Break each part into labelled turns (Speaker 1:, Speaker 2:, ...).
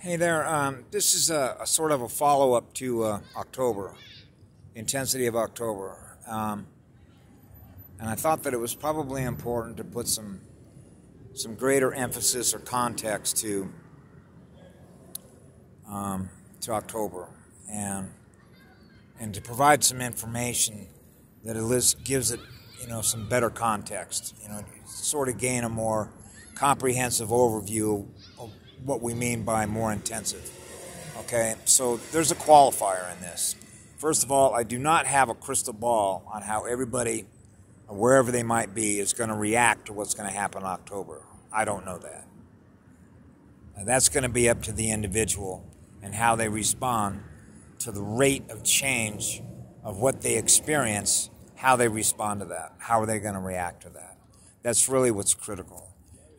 Speaker 1: Hey there, this is a sort of a follow-up to October, intensity of October. And I thought that it was probably important to put some greater emphasis or context to October and to provide some information that gives it, some better context, sort of gain a more comprehensive overview of what we mean by more intensive. Okay, so there's a qualifier in this. First of all, I do not have a crystal ball on how everybody, wherever they might be, is going to react to what's going to happen in October. I don't know that. That's going to be up to the individual and how they respond to the rate of change of what they experience, how they respond to that, how are they going to react to that. That's really what's critical,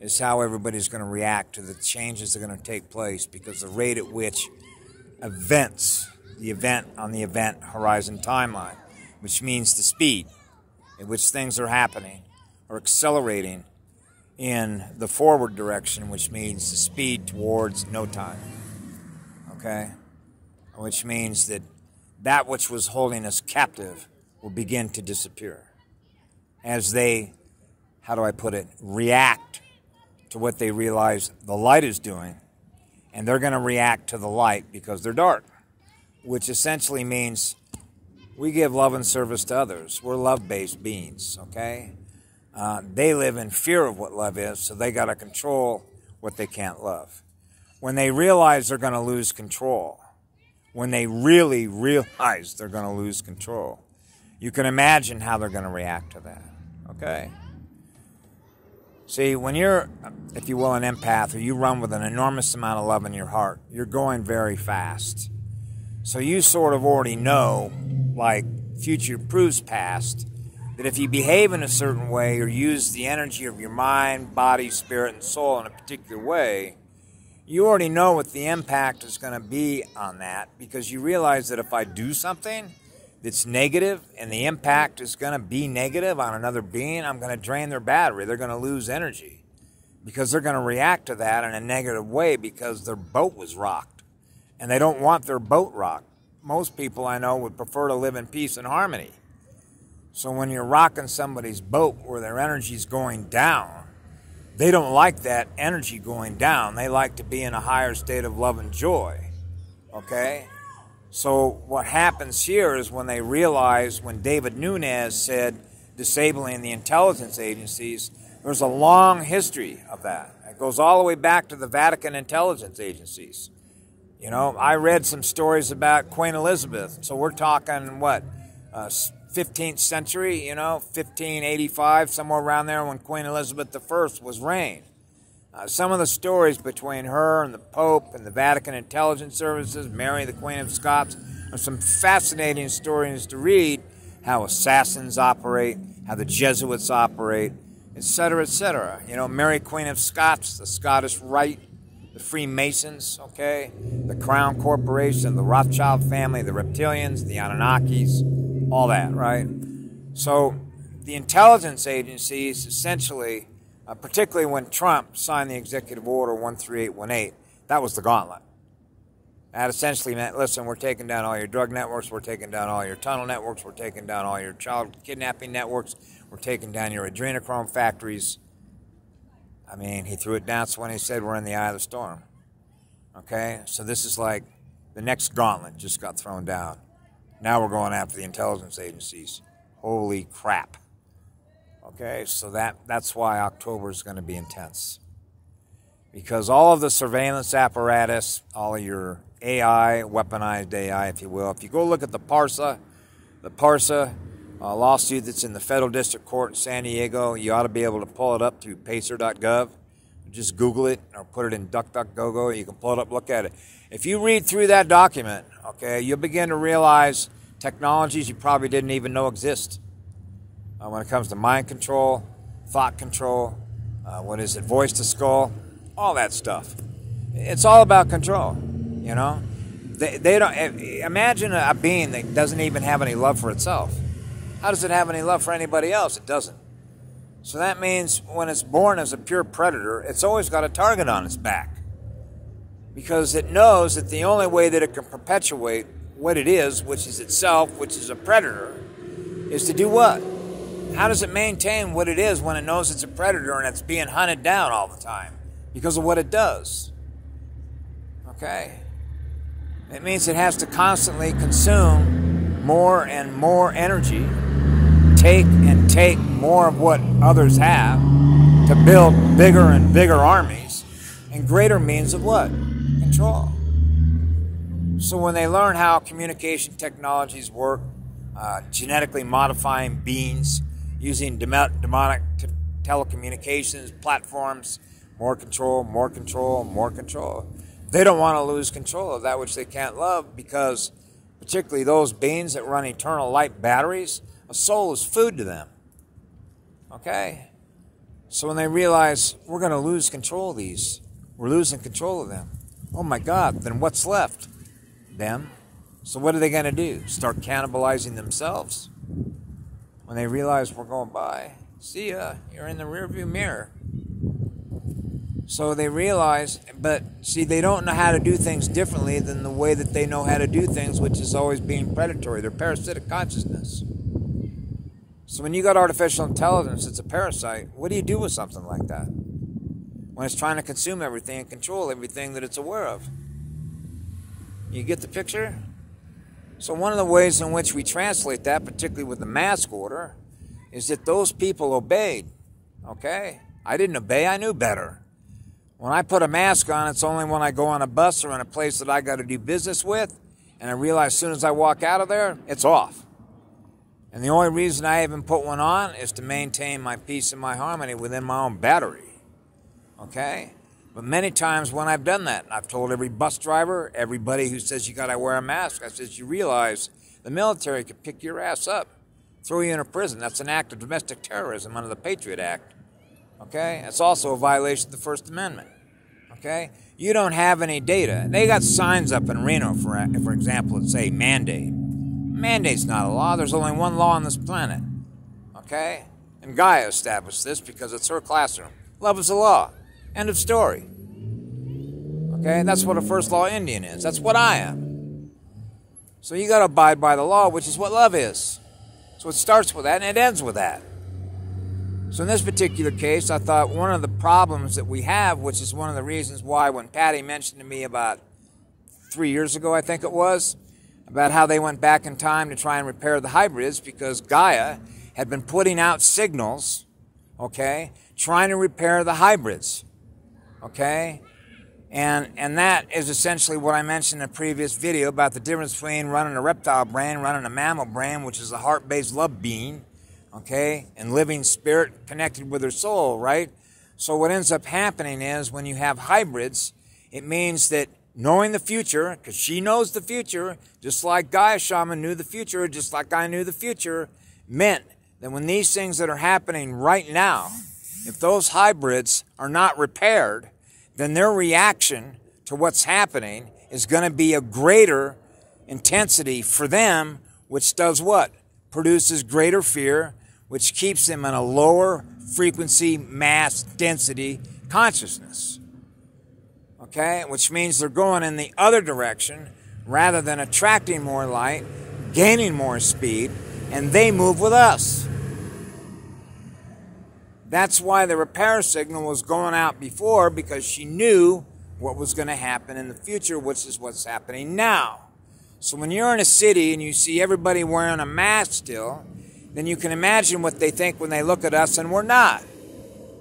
Speaker 1: is how everybody's going to react to the changes that are going to take place, because the rate at which the event on the event horizon timeline, which means the speed at which things are happening or accelerating in the forward direction, which means the speed towards no time, okay? Which means that which was holding us captive will begin to disappear as they, how do I put it, react to what they realize the light is doing, and they're going to react to the light because they're dark, which essentially means we give love and service to others. We're love-based beings, okay? They live in fear of what love is, so they got to control what they can't love. When they realize they're going to lose control, when they really realize they're going to lose control, you can imagine how they're going to react to that, okay? See, when you're, if you will, an empath, or you run with an enormous amount of love in your heart, you're going very fast. So you sort of already know, like future proves past, that if you behave in a certain way or use the energy of your mind, body, spirit, and soul in a particular way, you already know what the impact is going to be on that, because you realize that if I do something that's negative and the impact is going to be negative on another being, I'm going to drain their battery. They're going to lose energy because they're going to react to that in a negative way because their boat was rocked, and they don't want their boat rocked. Most people I know would prefer to live in peace and harmony. So when you're rocking somebody's boat where their energy's going down, they don't like that energy going down. They like to be in a higher state of love and joy, okay? So what happens here is when they realize, when David Nunes said disabling the intelligence agencies, there's a long history of that. It goes all the way back to the Vatican intelligence agencies. I read some stories about Queen Elizabeth. So we're talking, 15th century, 1585, somewhere around there, when Queen Elizabeth I was reigned. Some of the stories between her and the Pope and the Vatican intelligence services, Mary, the Queen of Scots, are some fascinating stories to read, how assassins operate, how the Jesuits operate, etc., etc. Mary, Queen of Scots, the Scottish Rite, the Freemasons, okay, the Crown Corporation, the Rothschild family, the Reptilians, the Anunnakis, all that, right? So the intelligence agencies essentially, particularly when Trump signed the Executive Order 13818, that was the gauntlet. That essentially meant, listen, we're taking down all your drug networks, we're taking down all your tunnel networks, we're taking down all your child kidnapping networks, we're taking down your adrenochrome factories. I mean, he threw it down when he said we're in the eye of the storm. Okay? So this is like the next gauntlet just got thrown down. Now we're going after the intelligence agencies. Holy crap. Okay, so that's why October is going to be intense. Because all of the surveillance apparatus, all of your AI, weaponized AI, if you will, if you go look at the parasite lawsuit that's in the federal district court in San Diego, you ought to be able to pull it up through pacer.gov. Just Google it or put it in DuckDuckGo. You can pull it up, look at it. If you read through that document, okay, you'll begin to realize technologies you probably didn't even know exist. When it comes to mind control, thought control, voice to skull, all that stuff. It's all about control, They don't imagine a being that doesn't even have any love for itself. How does it have any love for anybody else? It doesn't. So that means when it's born as a pure predator, it's always got a target on its back. because it knows that the only way that it can perpetuate what it is, which is itself, which is a predator, is to do what? How does it maintain what it is when it knows it's a predator and it's being hunted down all the time? Because of what it does. Okay? It means it has to constantly consume more and more energy, take more of what others have to build bigger and bigger armies and greater means of what? Control. So when they learn how communication technologies work, genetically modifying beings, using demonic telecommunications platforms, more control, more control, more control. They don't want to lose control of that which they can't love, because particularly those beings that run eternal light batteries, a soul is food to them. Okay? So when they realize we're going to lose control of these, we're losing control of them. Oh my God, then what's left? Them. So what are they going to do? Start cannibalizing themselves? When they realize we're going by, see ya, you're in the rearview mirror. So they realize, but see, they don't know how to do things differently than the way that they know how to do things, which is always being predatory. They're parasitic consciousness. So when you got artificial intelligence, it's a parasite. What do you do with something like that? When it's trying to consume everything and control everything that it's aware of. You get the picture? So one of the ways in which we translate that, particularly with the mask order, is that those people obeyed. Okay? I didn't obey, I knew better. When I put a mask on, it's only when I go on a bus or in a place that I got to do business with, and I realize as soon as I walk out of there, it's off. And the only reason I even put one on is to maintain my peace and my harmony within my own battery. Okay? But many times when I've done that, I've told every bus driver, everybody who says you got to wear a mask, I says, you realize the military could pick your ass up, throw you in a prison. That's an act of domestic terrorism under the Patriot Act. Okay? It's also a violation of the First Amendment. Okay? You don't have any data. They got signs up in Reno, for example, that say mandate. Mandate's not a law. There's only one law on this planet. Okay? And Gaia established this because it's her classroom. Love is the law. End of story. Okay? That's what a first law Indian is. That's what I am. So you got to abide by the law, which is what love is. So it starts with that and it ends with that. So in this particular case, I thought one of the problems that we have, which is one of the reasons why when Patty mentioned to me about 3 years ago, I think it was, about how they went back in time to try and repair the hybrids, because Gaia had been putting out signals, okay, trying to repair the hybrids, okay? And that is essentially what I mentioned in a previous video about the difference between running a reptile brain, running a mammal brain, which is a heart-based love being, okay, and living spirit connected with her soul, right? So what ends up happening is when you have hybrids, it means that knowing the future, because she knows the future, just like Gaia Shaman knew the future, just like I knew the future, meant that when these things that are happening right now, if those hybrids are not repaired, then their reaction to what's happening is going to be a greater intensity for them, which does what? Produces greater fear, which keeps them in a lower frequency, mass, density consciousness. Okay? Which means they're going in the other direction rather than attracting more light, gaining more speed, and they move with us. That's why the repair signal was going out before, because she knew what was going to happen in the future, which is what's happening now. So when you're in a city and you see everybody wearing a mask still, then you can imagine what they think when they look at us, and we're not.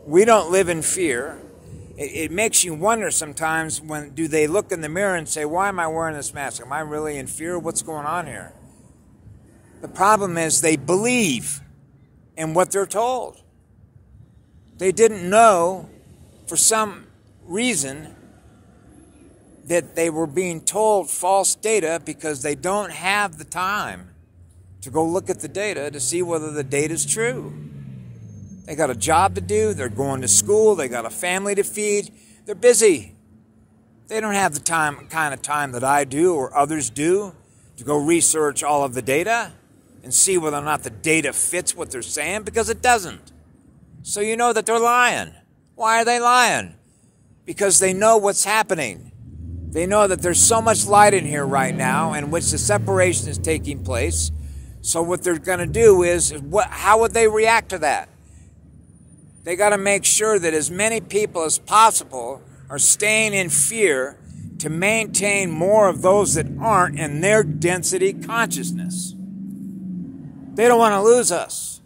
Speaker 1: We don't live in fear. It makes you wonder sometimes, when do they look in the mirror and say, why am I wearing this mask? Am I really in fear? What's going on here? The problem is they believe in what they're told. They didn't know, for some reason, that they were being told false data because they don't have the time to go look at the data to see whether the data is true. They got a job to do, they're going to school, they got a family to feed, they're busy. They don't have the kind of time that I do or others do to go research all of the data and see whether or not the data fits what they're saying, because it doesn't. So you know that they're lying. Why are they lying? Because they know what's happening. They know that there's so much light in here right now in which the separation is taking place. So what they're going to do is, how would they react to that? They got to make sure that as many people as possible are staying in fear to maintain more of those that aren't in their density consciousness. They don't want to lose us.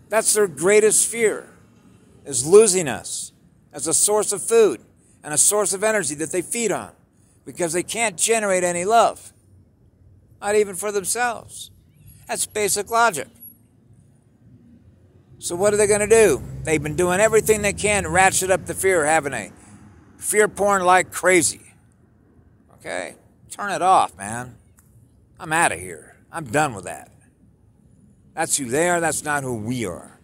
Speaker 1: That's their greatest fear, is losing us as a source of food and a source of energy that they feed on, because they can't generate any love, not even for themselves. That's basic logic. So what are they going to do? They've been doing everything they can to ratchet up the fear, haven't they? Fear porn like crazy. Okay? Turn it off, man. I'm out of here. I'm done with that. That's who they are. That's not who we are.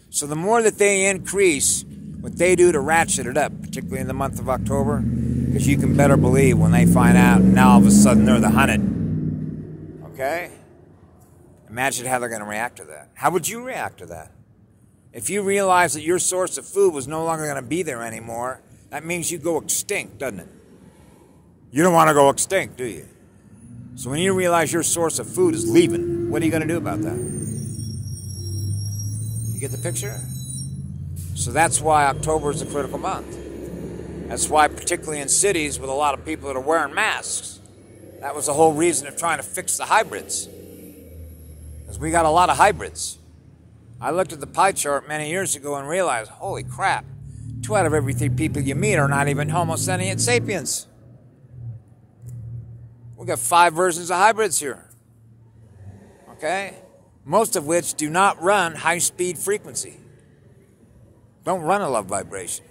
Speaker 1: So the more that they increase what they do to ratchet it up, particularly in the month of October, because you can better believe when they find out, now all of a sudden they're the hunted. Okay? Imagine how they're going to react to that. How would you react to that? If you realize that your source of food was no longer going to be there anymore, that means you go extinct, doesn't it? You don't want to go extinct, do you? So when you realize your source of food is leaving, what are you going to do about that? You get the picture? So that's why October is a critical month. That's why, particularly in cities with a lot of people that are wearing masks, that was the whole reason of trying to fix the hybrids. Because we got a lot of hybrids. I looked at the pie chart many years ago and realized, holy crap, 2 out of every 3 people you meet are not even Homo sentient sapiens. We got 5 versions of hybrids here. Okay? Most of which do not run high-speed frequency. Don't run a love vibration.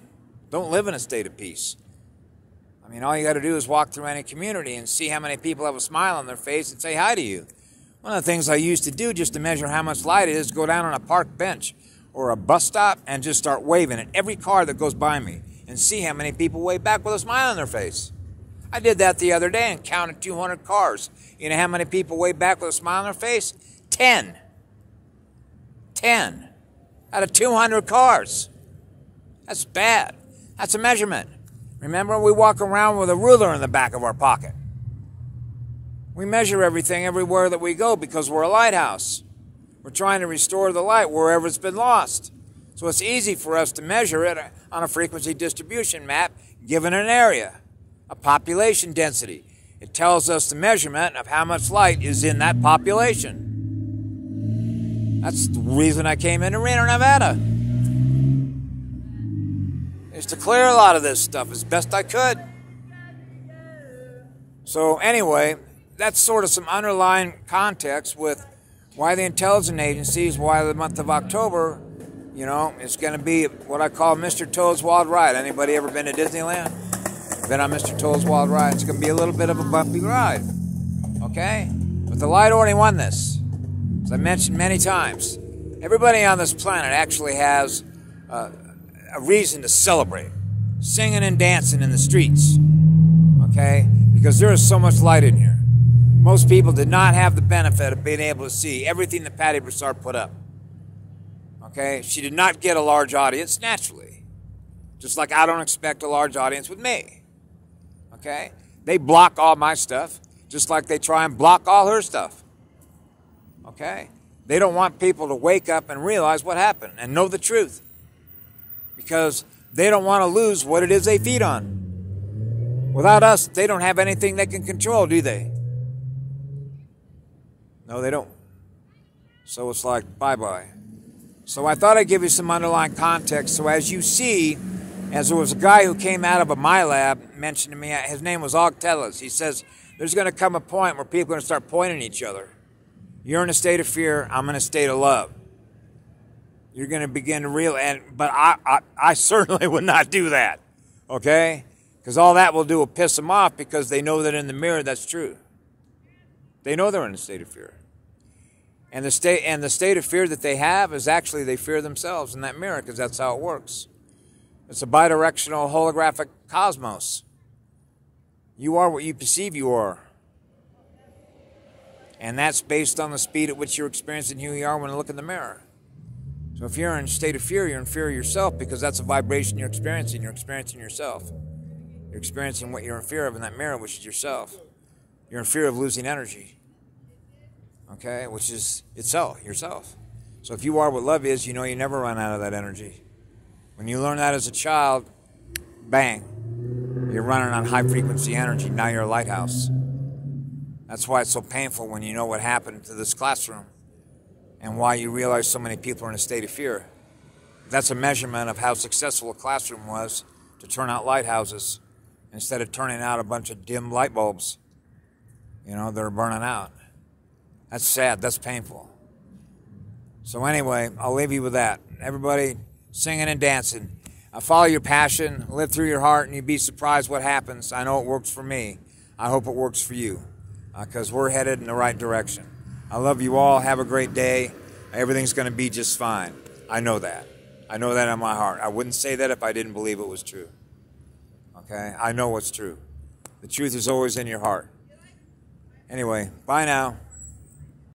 Speaker 1: Don't live in a state of peace. I mean, all you got to do is walk through any community and see how many people have a smile on their face and say hi to you. One of the things I used to do just to measure how much light it is, go down on a park bench or a bus stop and just start waving at every car that goes by me and see how many people wave back with a smile on their face. I did that the other day and counted 200 cars. You know how many people wave back with a smile on their face? 10. 10 out of 200 cars. That's bad. That's a measurement. Remember, we walk around with a ruler in the back of our pocket. We measure everything everywhere that we go because we're a lighthouse. We're trying to restore the light wherever it's been lost. So it's easy for us to measure it on a frequency distribution map given an area, a population density. It tells us the measurement of how much light is in that population. That's the reason I came into Reno, Nevada. Is to clear a lot of this stuff as best I could. So anyway, that's sort of some underlying context with why the intelligence agencies, why the month of October, you know, it's going to be what I call Mr.Toads Wild Ride. Anybody ever been to Disneyland? Been on Mr.Toads Wild Ride? It's going to be a little bit of a bumpy ride. Okay? But the light already won this. As I mentioned many times, everybody on this planet actually has a reason to celebrate. Singing and dancing in the streets. Okay? Because there is so much light in here. Most people did not have the benefit of being able to see everything that Patty Broussard put up. Okay? She did not get a large audience naturally. Just like I don't expect a large audience with me. Okay? They block all my stuff, just like they try and block all her stuff. Okay? They don't want people to wake up and realize what happened and know the truth. Because they don't want to lose what it is they feed on. Without us, they don't have anything they can control, do they? No, they don't. So it's like, bye-bye. So I thought I'd give you some underlying context. So as you see, as there was a guy who came out of my lab, mentioned to me, his name was Og Tellis. He says, there's going to come a point where people are going to start pointing at each other. You're in a state of fear. I'm in a state of love. You're going to begin to realize, but I certainly would not do that. Okay? Because all that will do will piss them off because they know that in the mirror that's true. They know they're in a state of fear. And the state of fear that they have is actually they fear themselves in that mirror because that's how it works. It's a bidirectional holographic cosmos. You are what you perceive you are. And that's based on the speed at which you're experiencing who you are when you look in the mirror. So if you're in a state of fear, you're in fear of yourself because that's a vibration you're experiencing. You're experiencing yourself. You're experiencing what you're in fear of in that mirror, which is yourself. You're in fear of losing energy. Okay? Which is itself, yourself. So if you are what love is, you know you never run out of that energy. When you learn that as a child, bang, you're running on high frequency energy. Now you're a lighthouse. That's why it's so painful when you know what happened to this classroom and why you realize so many people are in a state of fear. That's a measurement of how successful a classroom was to turn out lighthouses instead of turning out a bunch of dim light bulbs, that are burning out. That's sad. That's painful. So anyway, I'll leave you with that. Everybody singing and dancing. Follow your passion, live through your heart, and you'd be surprised what happens. I know it works for me. I hope it works for you, because we're headed in the right direction. I love you all. Have a great day. Everything's going to be just fine. I know that. I know that in my heart. I wouldn't say that if I didn't believe it was true. Okay? I know what's true. The truth is always in your heart. Anyway, bye now.